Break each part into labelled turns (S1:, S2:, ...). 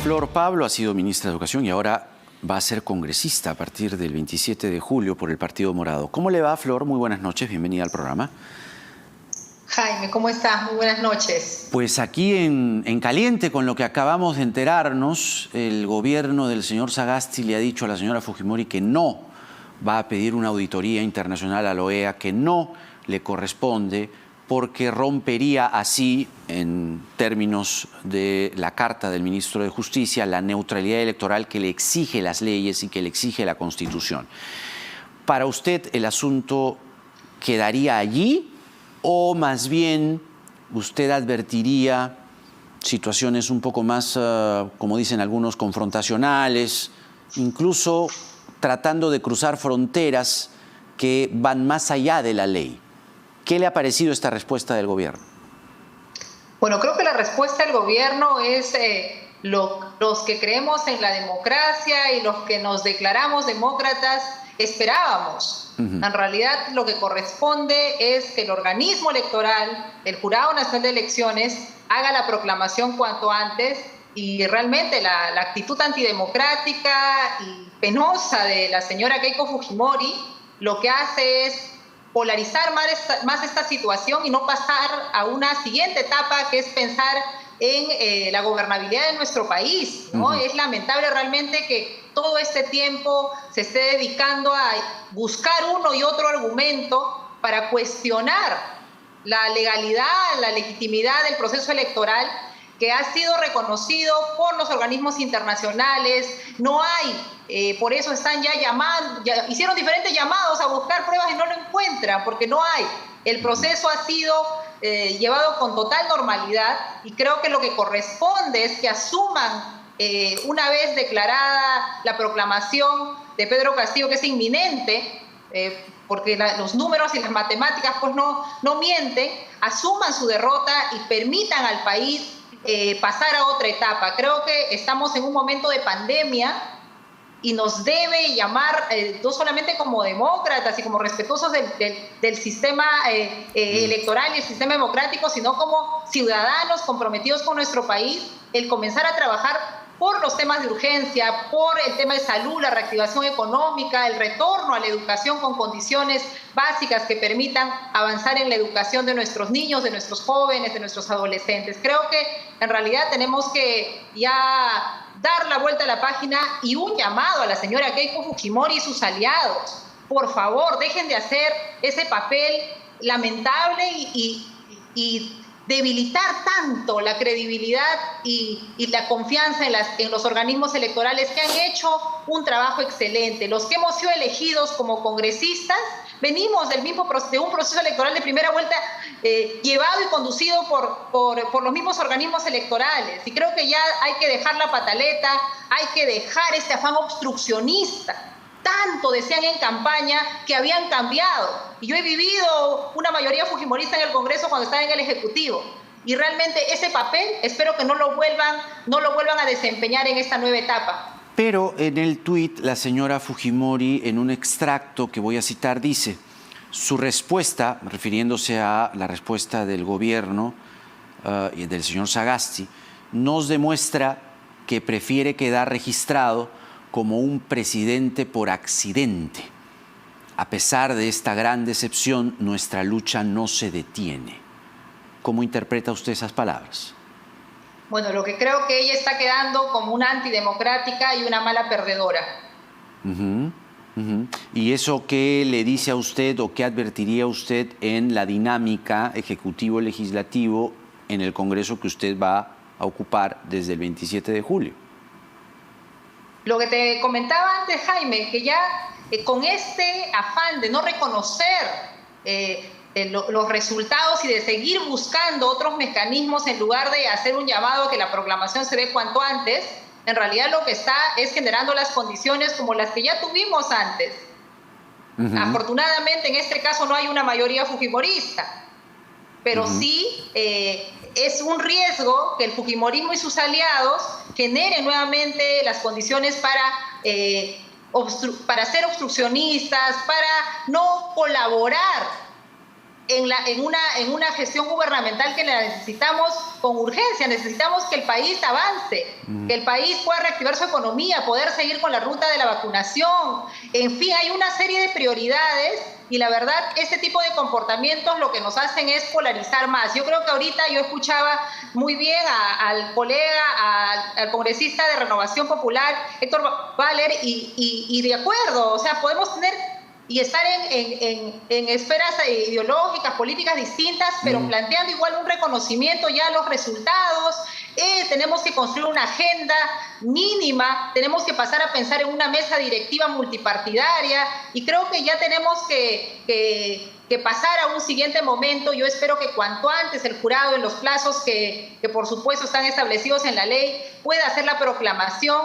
S1: Flor Pablo ha sido ministra de Educación y ahora va a ser congresista a partir del 27 de julio por el Partido Morado. ¿Cómo le va, Flor? Muy buenas noches, bienvenida al programa.
S2: Jaime, ¿cómo estás? Muy buenas noches.
S1: Pues aquí en caliente con lo que acabamos de enterarnos, el gobierno del señor Sagasti le ha dicho a la señora Fujimori que no va a pedir una auditoría internacional a la OEA, que no le corresponde, porque rompería así, en términos de la carta del ministro de Justicia, la neutralidad electoral que le exige las leyes y que le exige la Constitución. ¿Para usted el asunto quedaría allí o más bien usted advertiría situaciones un poco más, como dicen algunos, confrontacionales, incluso tratando de cruzar fronteras que van más allá de la ley? ¿Qué le ha parecido esta respuesta del gobierno?
S2: Bueno, creo que la respuesta del gobierno es los que creemos en la democracia y los que nos declaramos demócratas esperábamos. En realidad lo que corresponde es que el organismo electoral, el Jurado Nacional de Elecciones, haga la proclamación cuanto antes y realmente la actitud antidemocrática y penosa de la señora Keiko Fujimori lo que hace es polarizar más esta situación y no pasar a una siguiente etapa, que es pensar en la gobernabilidad de nuestro país, ¿no? Es lamentable realmente que todo este tiempo se esté dedicando a buscar uno y otro argumento para cuestionar la legalidad, la legitimidad del proceso electoral que ha sido reconocido por los organismos internacionales. No hay, por eso están ya llamando, hicieron diferentes llamados a buscar pruebas y no lo encuentran, porque no hay. El proceso ha sido llevado con total normalidad y creo que lo que corresponde es que asuman, una vez declarada la proclamación de Pedro Castillo, que es inminente, porque los números y las matemáticas pues no mienten, asuman su derrota y permitan al país pasar a otra etapa. Creo que estamos en un momento de pandemia y nos debe llamar, no solamente como demócratas y como respetuosos del sistema electoral y el sistema democrático, sino como ciudadanos comprometidos con nuestro país, el comenzar a trabajar por los temas de urgencia, por el tema de salud, la reactivación económica, el retorno a la educación con condiciones básicas que permitan avanzar en la educación de nuestros niños, de nuestros jóvenes, de nuestros adolescentes. Creo que en realidad tenemos que ya dar la vuelta a la página y un llamado a la señora Keiko Fujimori y sus aliados. Por favor, dejen de hacer ese papel lamentable y debilitar tanto la credibilidad y la confianza en los organismos electorales que han hecho un trabajo excelente. Los que hemos sido elegidos como congresistas venimos de un proceso electoral de primera vuelta llevado y conducido por los mismos organismos electorales. Y creo que ya hay que dejar la pataleta, hay que dejar este afán obstruccionista. Tanto decían en campaña que habían cambiado. Y yo he vivido una mayoría fujimorista en el Congreso cuando estaba en el Ejecutivo. Y realmente ese papel espero que no lo vuelvan a desempeñar en esta nueva etapa.
S1: Pero en el tuit la señora Fujimori, en un extracto que voy a citar, dice: su respuesta, refiriéndose a la respuesta del gobierno y del señor Sagasti, nos demuestra que prefiere quedar registrado como un presidente por accidente. A pesar de esta gran decepción, nuestra lucha no se detiene. ¿Cómo interpreta usted esas palabras?
S2: Bueno, lo que creo que ella está quedando como una antidemocrática y una mala perdedora.
S1: ¿Y eso qué le dice a usted o qué advertiría usted en la dinámica ejecutivo-legislativo en el Congreso que usted va a ocupar desde el 27 de julio?
S2: Lo que te comentaba antes, Jaime, que ya con este afán de no reconocer los resultados y de seguir buscando otros mecanismos en lugar de hacer un llamado a que la proclamación se dé cuanto antes, en realidad lo que está es generando las condiciones como las que ya tuvimos antes. Afortunadamente en este caso no hay una mayoría fujimorista, pero sí es un riesgo que el fujimorismo y sus aliados generen nuevamente las condiciones para ser obstruccionistas, para no colaborar en una gestión gubernamental que la necesitamos con urgencia. Necesitamos que el país avance, que el país pueda reactivar su economía, poder seguir con la ruta de la vacunación. En fin, hay una serie de prioridades y la verdad, este tipo de comportamientos lo que nos hacen es polarizar más. Yo creo que ahorita yo escuchaba muy bien al colega, al congresista de Renovación Popular, Héctor Valer, y de acuerdo, o sea, podemos tener y estar en esferas ideológicas, políticas distintas, pero planteando igual un reconocimiento ya a los resultados. Tenemos que construir una agenda mínima, tenemos que pasar a pensar en una mesa directiva multipartidaria y creo que ya tenemos que pasar a un siguiente momento. Yo espero que cuanto antes el jurado, en los plazos que por supuesto están establecidos en la ley, pueda hacer la proclamación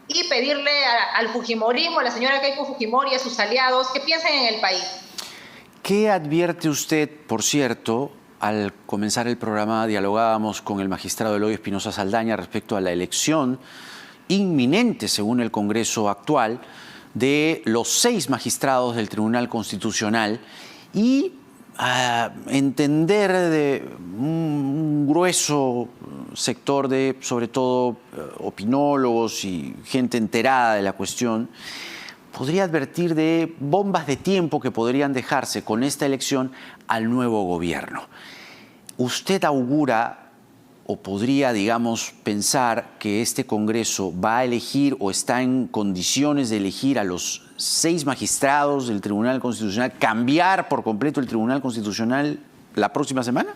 S2: y pedirle al Fujimorismo, a la señora Keiko Fujimori y a sus aliados que piensen en el país.
S1: ¿Qué advierte usted, por cierto? Al comenzar el programa dialogábamos con el magistrado Eloy Espinosa Saldaña respecto a la elección inminente, según el Congreso actual, de los 6 magistrados del Tribunal Constitucional y entender de un grueso sector de, sobre todo, opinólogos y gente enterada de la cuestión, podría advertir de bombas de tiempo que podrían dejarse con esta elección al nuevo gobierno. ¿Usted augura o podría, digamos, pensar que este Congreso va a elegir o está en condiciones de elegir a los 6 magistrados del Tribunal Constitucional, cambiar por completo el Tribunal Constitucional la próxima semana?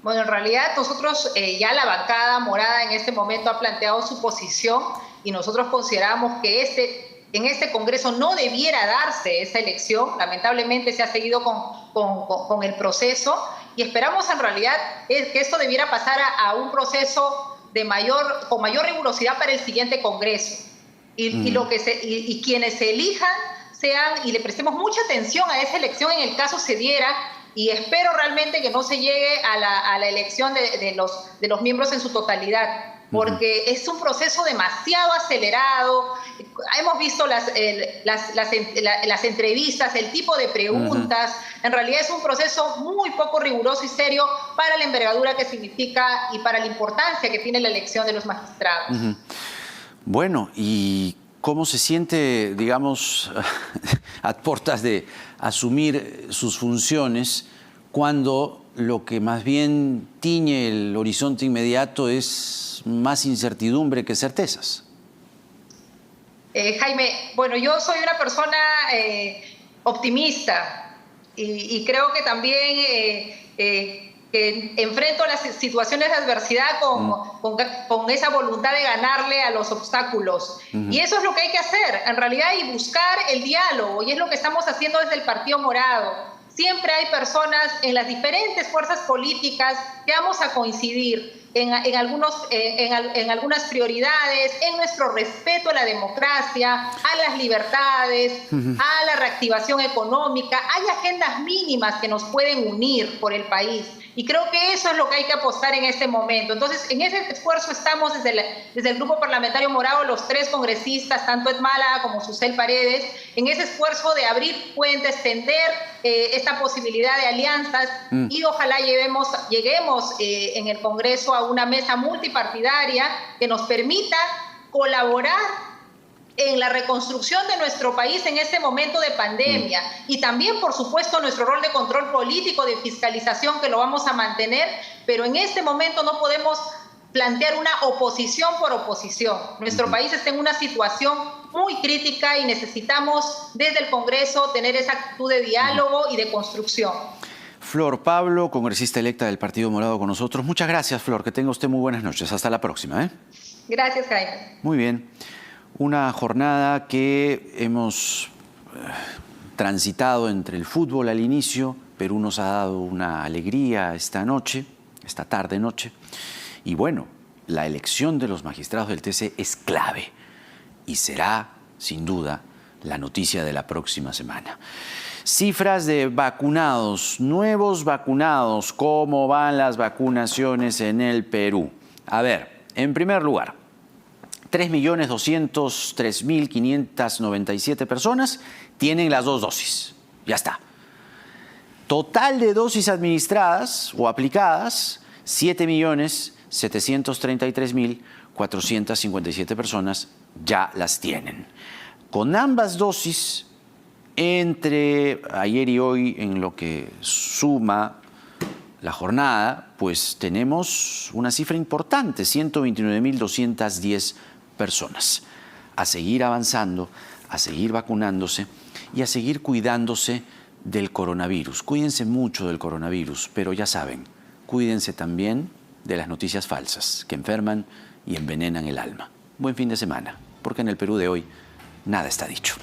S2: Bueno, en realidad nosotros ya la bancada morada en este momento ha planteado su posición y nosotros consideramos que en este Congreso no debiera darse esa elección. Lamentablemente se ha seguido con el proceso y esperamos en realidad que esto debiera pasar a un proceso con mayor rigurosidad para el siguiente Congreso. Y quienes se elijan y le prestemos mucha atención a esa elección en el caso se diera. Y espero realmente que no se llegue a la elección de los miembros en su totalidad, porque es un proceso demasiado acelerado. Hemos visto las entrevistas, el tipo de preguntas. En realidad es un proceso muy poco riguroso y serio para la envergadura que significa y para la importancia que tiene la elección de los magistrados.
S1: Bueno, ¿y cómo se siente, digamos, a puertas de asumir sus funciones cuando lo que más bien tiñe el horizonte inmediato es más incertidumbre que certezas?
S2: Jaime, bueno, yo soy una persona optimista y creo que también que enfrento las situaciones de adversidad con esa voluntad de ganarle a los obstáculos. Y eso es lo que hay que hacer, en realidad, y buscar el diálogo, y es lo que estamos haciendo desde el Partido Morado. Siempre hay personas en las diferentes fuerzas políticas que vamos a coincidir en algunas prioridades, en nuestro respeto a la democracia, a las libertades, a la reactivación económica. Hay agendas mínimas que nos pueden unir por el país. Y creo que eso es lo que hay que apostar en este momento. Entonces, en ese esfuerzo estamos desde el Grupo Parlamentario Morado, los 3 congresistas, tanto Ed Málaga como Susel Paredes, en ese esfuerzo de abrir puentes, tender esta posibilidad de alianzas y ojalá lleguemos en el Congreso a una mesa multipartidaria que nos permita colaborar en la reconstrucción de nuestro país en este momento de pandemia y también, por supuesto, nuestro rol de control político, de fiscalización, que lo vamos a mantener, pero en este momento no podemos plantear una oposición por oposición. Nuestro país está en una situación muy crítica y necesitamos desde el Congreso tener esa actitud de diálogo y de construcción.
S1: Flor Pablo, congresista electa del Partido Morado con nosotros. Muchas gracias, Flor. Que tenga usted muy buenas noches. Hasta la próxima.
S2: Gracias, Jaime.
S1: Muy bien. Una jornada que hemos transitado entre el fútbol al inicio. Perú nos ha dado una alegría esta tarde-noche. Y bueno, la elección de los magistrados del TC es clave y será, sin duda, la noticia de la próxima semana. Cifras de vacunados, nuevos vacunados, ¿cómo van las vacunaciones en el Perú? A ver, en primer lugar, 3.203.597 personas tienen las 2 dosis. Ya está. Total de dosis administradas o aplicadas, 7.733.457 personas ya las tienen. Con ambas dosis, entre ayer y hoy, en lo que suma la jornada, pues tenemos una cifra importante, 129.210 personas. A seguir avanzando, a seguir vacunándose y a seguir cuidándose del coronavirus. Cuídense mucho del coronavirus, pero ya saben, cuídense también de las noticias falsas que enferman y envenenan el alma. Buen fin de semana, porque en el Perú de hoy nada está dicho.